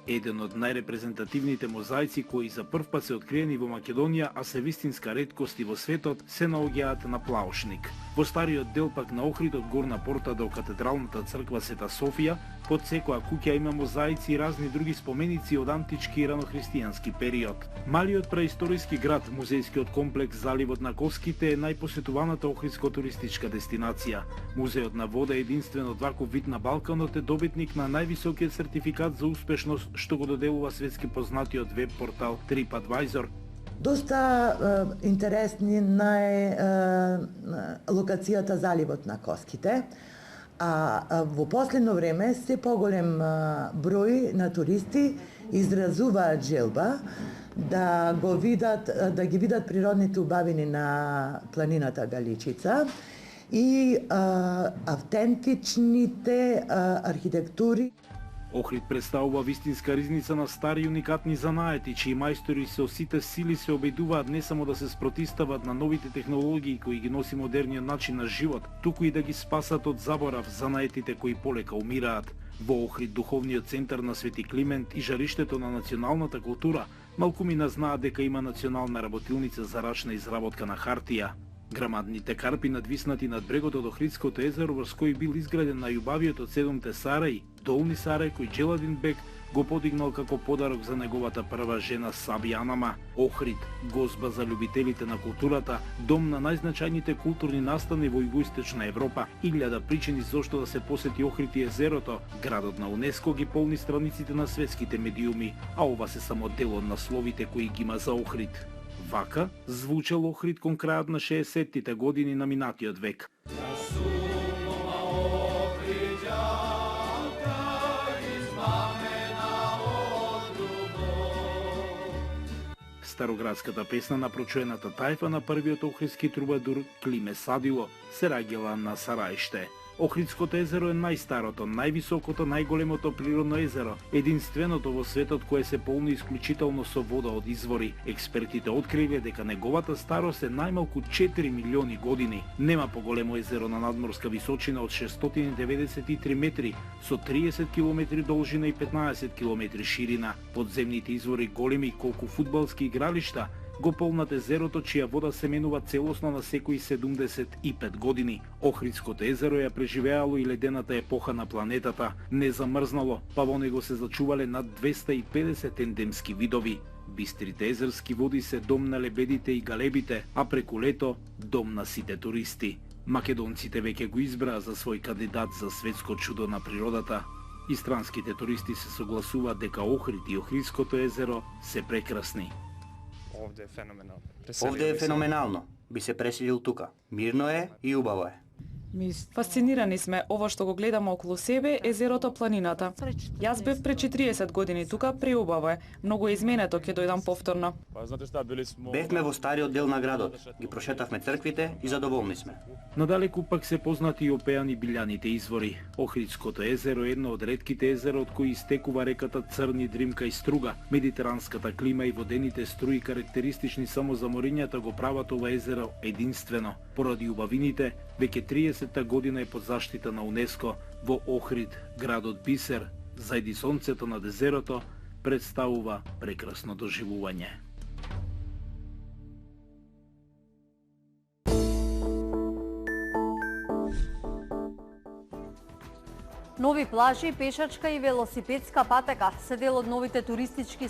Еден од најрепрезентативните мозаици кои за прв пат се откриени во Македонија, а се вистинска реткост и во светот, се наоѓаат на Плаушник. Во стариот дел пак на Охрид од горна порта до катедралната црква Света Софија, под секоја куќа има мозаици и разни други споменици од антички и ранохристијански период. Малиот преисториски град, музејскиот комплекс Заливот на Коските е најпосетуваната охридска туристичка дестинација. Музеот на вода е единствен од ваков вид на Балканот, е добитник на највисокиот сертификат за успешност што го доделува светски познатиот веб портал TripAdvisor. Доста интересна е локацијата Заливот на Коските, а во последно време се поголем број на туристи изразуваат желба да ги видат природните убавини на планината Галичица и автентичните архитектури. Охрид представува вистинска ризница на стари и уникатни занаети, чии мајстори со сите сили се обидуваат не само да се спротистават на новите технологии кои ги носи модерниот начин на живот, туку и да ги спасат од заборав занаетите кои полека умираат. Во Охрид, духовниот центар на Свети Климент и жариштето на националната култура, малкумина знаат дека има национална работилница за рачна изработка на хартија. Грамадните карпи надвиснати над брегот од Охридското езеро, врз кој бил изграден најубавиот од 7 сараи, Долни Сарај, кој Джеладин бек го подигнал како подарок за неговата прва жена Саби Анама. Охрид, гозба за љубителите на културата, дом на најзначајните културни настани во југоисточна Европа, илјада причини зошто да се посети Охрид и езерото, градот на УНЕСКО ги полни страниците на светските медиуми, а ова се само дел од насловите кои ги има за Охрид. Вака звучал Охрид кон крајот на 60-тите години на минатиот век. Староградската песна на прочуената тајфа на првиот охридски трубадур Климе Садило се раѓала на Сараиште. Охридското езеро е најстарото, највисокото, најголемото природно езеро, единственото во светот кое се полни исклучително со вода од извори. Експертите откриле дека неговата старост е најмалку 4 милиони години. Нема поголемо езеро на надморска височина од 693 метри, со 30 км должина и 15 км ширина. Подземните извори големи колку фудбалски игралишта го полнат езерото, чија вода се менува целосно на секои 75 години. Охридското езеро ја преживеало и ледената епоха на планетата. Не замрзнало, па во него се зачувале над 250 ендемски видови. Бистрите езерски води се дом на лебедите и галебите, а преку лето дом на сите туристи. Македонците веќе го избраа за свој кандидат за светско чудо на природата. И странските туристи се согласуваат дека Охрид и Охридското езеро се прекрасни. Овде е феноменално. Овде е феноменално. Би се преселил тука. Мирно е и убаво е. Фасцинирани сме ово што го гледаме околу себе, езерото, планината. Јас бев пред 40 години тука, преубаво е. Многу е изменето, ќе дојдам повторно. Бевме во стариот дел на градот. Ги прошетавме црквите и задоволни сме. Надалеку пак се познати и опеани билјаните извори. Охридското езеро е едно од ретките езера од кои истекува реката Црни, Дримка и Струга. Медитеранската клима и водените струи карактеристични само за морињата го прават ова езеро единствено. Поради убавините, веќе 30-та година е под заштита на УНЕСКО. Во Охрид, градот Бисер, зајди сонцето над езерото, представува прекрасно доживување. Нови плажи, пешачка и велосипедска патека се дел од новите туристички